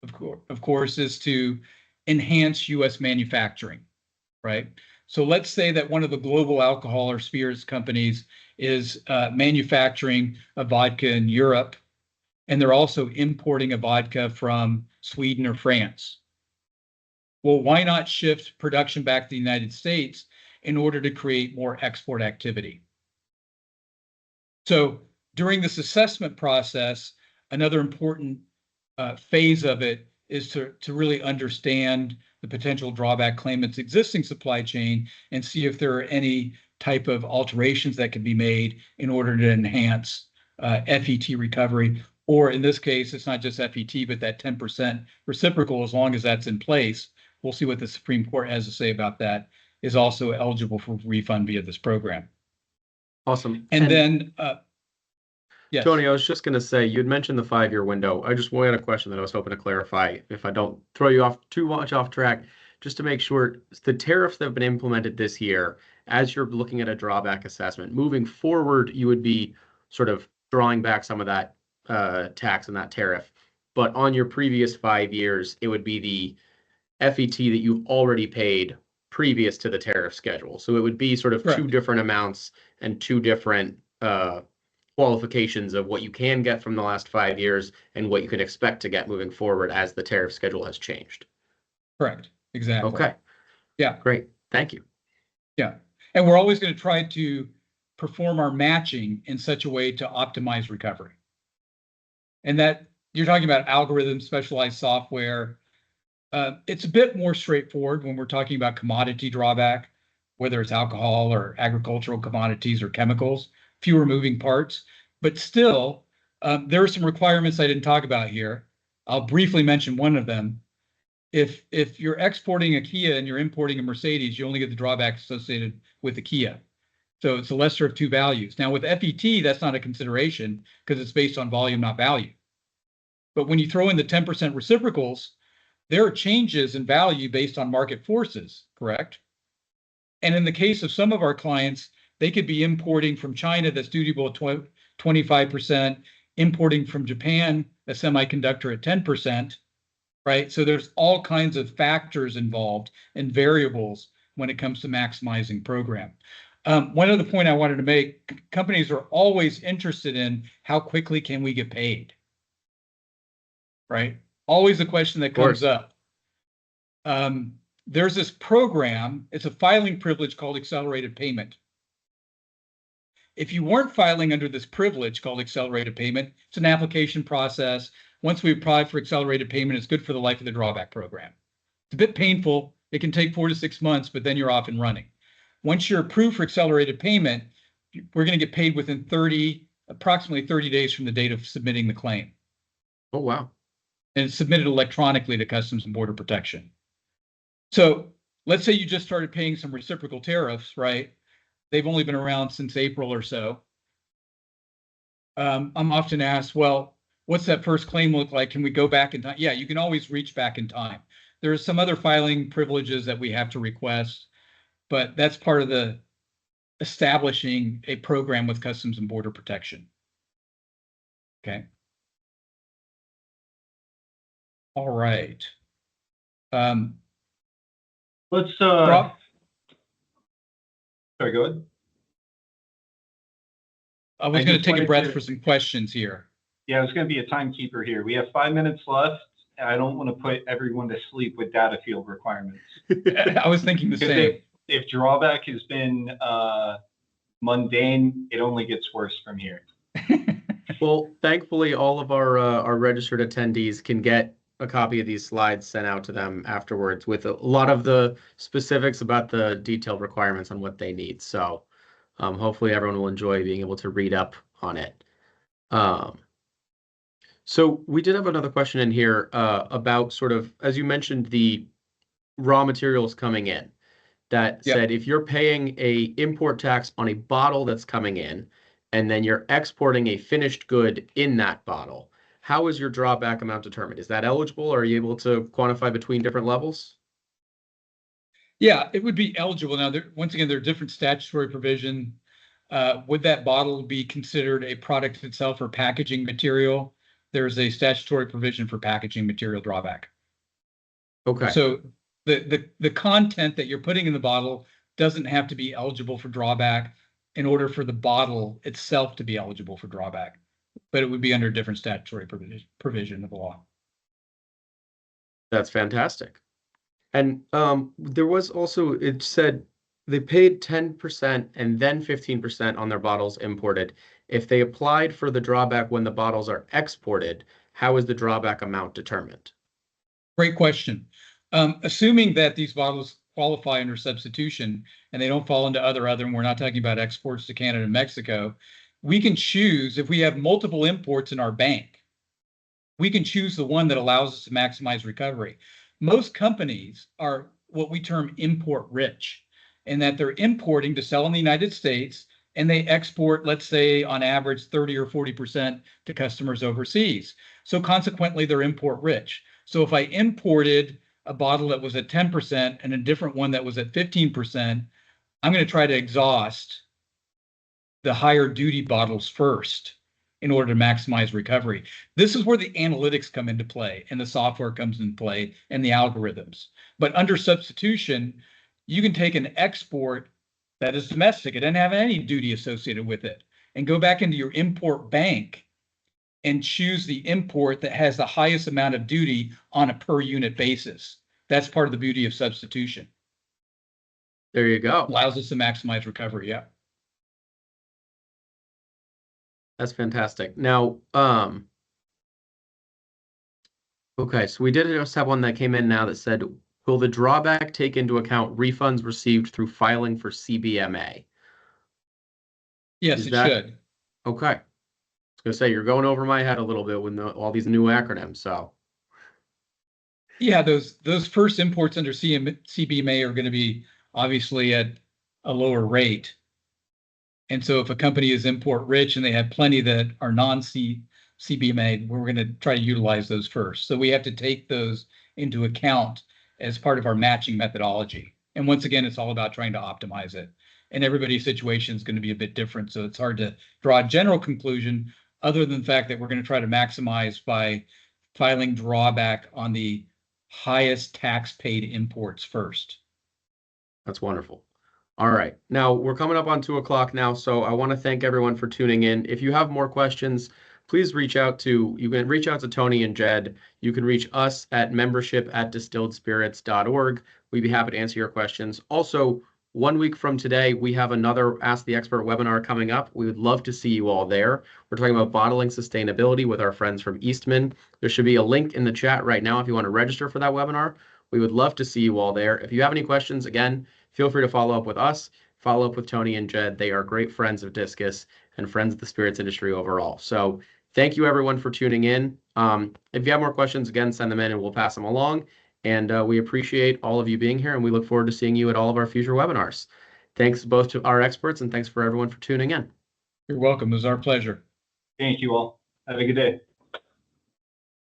of course, is to enhance U.S. manufacturing, right? So let's say that one of the global alcohol or spirits companies is manufacturing a vodka in Europe, and they're also importing a vodka from Sweden or France. Well, why not shift production back to the United States in order to create more export activity? So during this assessment process, another important phase of it is to really understand the potential drawback claimant's existing supply chain and see if there are any type of alterations that can be made in order to enhance FET recovery. Or in this case, it's not just FET, but that 10% reciprocal, as long as that's in place, we'll see what the Supreme Court has to say about that, is also eligible for refund via this program. Awesome. And then, yes. Tony, I was just going to say, you had mentioned the 5-year window. I just had a question that I was hoping to clarify, if I don't throw you off too much off track, just to make sure the tariffs that have been implemented this year, as you're looking at a drawback assessment, moving forward, you would be sort of drawing back some of that tax and that tariff. But on your previous 5 years, it would be the FET that you've already paid previous to the tariff schedule. So it would be sort of Correct. two different amounts and two different qualifications of what you can get from the last 5 years and what you can expect to get moving forward as the tariff schedule has changed. Correct. Exactly. Okay. Yeah. Great. Thank you. Yeah. And we're always going to try to perform our matching in such a way to optimize recovery. And that you're talking about algorithms, specialized software. It's a bit more straightforward when we're talking about commodity drawback, whether it's alcohol or agricultural commodities or chemicals, fewer moving parts. But still, there are some requirements I didn't talk about here. I'll briefly mention one of them. If you're exporting a Kia and you're importing a Mercedes, you only get the drawback associated with the Kia. So it's the lesser of two values. Now with FET, that's not a consideration because it's based on volume, not value. But when you throw in the 10% reciprocals, there are changes in value based on market forces, correct? And in the case of some of our clients, they could be importing from China that's dutiable at 25%, importing from Japan a semiconductor at 10%, right? So there's all kinds of factors involved and variables when it comes to maximizing program. One other point I wanted to make, companies are always interested in how quickly can we get paid, right? Always a question that comes up. there's this program, it's a filing privilege called accelerated payment. If you weren't filing under this privilege called accelerated payment, it's an application process. Once we apply for accelerated payment, it's good for the life of the drawback program. It's a bit painful. It can take 4 to 6 months, but then you're off and running. Once you're approved for accelerated payment, we're going to get paid within approximately 30 days from the date of submitting the claim. Oh, wow. And it's submitted electronically to Customs and Border Protection. So let's say you just started paying some reciprocal tariffs, right? They've only been around since April or so. I'm often asked, well, what's that first claim look like? Can we go back in time? Yeah, you can always reach back in time. There are some other filing privileges that we have to request, but that's part of the establishing a program with Customs and Border Protection. Okay. All right. Let's Sorry, go ahead. I was I going to just take a wanted breath to- for some questions here. Yeah, I was going to be a timekeeper here. We have 5 minutes left. I don't want to put everyone to sleep with data field requirements. I was thinking the Because same. if drawback has been mundane, it only gets worse from here. Well, thankfully, all of our registered attendees can get a copy of these slides sent out to them afterwards with a lot of the specifics about the detailed requirements on what they need. So hopefully everyone will enjoy being able to read up on it. So we did have another question in here about sort of, as you mentioned, the raw materials coming in that said, if you're paying a import tax on a bottle that's coming in, and then you're exporting a finished good in that bottle, how is your drawback amount determined? Is that eligible, or are you able to quantify between different levels? Yeah, it would be eligible. Now, once again, there are different statutory provision. Would that bottle be considered a product itself or packaging material? There's a statutory provision for packaging material drawback. Okay. So the content that you're putting in the bottle doesn't have to be eligible for drawback in order for the bottle itself to be eligible for drawback, but it would be under a different statutory provision of the law. That's fantastic. And there was also, it said they paid 10% and then 15% on their bottles imported. If they applied for the drawback when the bottles are exported, how is the drawback amount determined? Great question. Assuming that these bottles qualify under substitution and they don't fall into other, and we're not talking about exports to Canada and Mexico, we can choose, if we have multiple imports in our bank, we can choose the one that allows us to maximize recovery. Most companies are what we term import rich, in that they're importing to sell in the United States and they export, let's say, on average 30 or 40% to customers overseas. So consequently, they're import rich. So if I imported a bottle that was at 10% and a different one that was at 15%, I'm going to try to exhaust the higher duty bottles first in order to maximize recovery. This is where the analytics come into play and the software comes into play and the algorithms. But under substitution, you can take an export that is domestic. It doesn't have any duty associated with it, and go back into your import bank and choose the import that has the highest amount of duty on a per unit basis. That's part of the beauty of substitution. There you go. Allows us to maximize recovery. Yeah. That's fantastic. Now, okay, so we did just have one that came in now that said, will the drawback take into account refunds received through filing for CBMA? Yes, it should. Okay. I was going to say, you're going over my head a little bit with all these new acronyms, so. Yeah, those first imports under CBMA are going to be obviously at a lower rate. And so if a company is import rich and they have plenty that are non-CBMA, we're going to try to utilize those first. So we have to take those into account as part of our matching methodology. And once again, it's all about trying to optimize it. And everybody's situation is going to be a bit different. So it's hard to draw a general conclusion other than the fact that we're going to try to maximize by filing drawback on the highest tax paid imports first. That's wonderful. All right. Now we're coming up on 2 o'clock now, so I want to thank everyone for tuning in. If you have more questions, please you can reach out to Tony and Jed. You can reach us at membership@distilledspirits.org. We'd be happy to answer your questions. Also, 1 week from today, we have another Ask the Expert webinar coming up. We would love to see you all there. We're talking about bottling sustainability with our friends from Eastman. There should be a link in the chat right now if you want to register for that webinar. We would love to see you all there. If you have any questions, again, feel free to follow up with us, follow up with Tony and Jed. They are great friends of Discus and friends of the spirits industry overall. So thank you everyone for tuning in. If you have more questions, again, send them in and we'll pass them along. And we appreciate all of you being here, and we look forward to seeing you at all of our future webinars. Thanks both to our experts, and thanks for everyone for tuning in. You're welcome. It was our pleasure. Thank you all. Have a good day.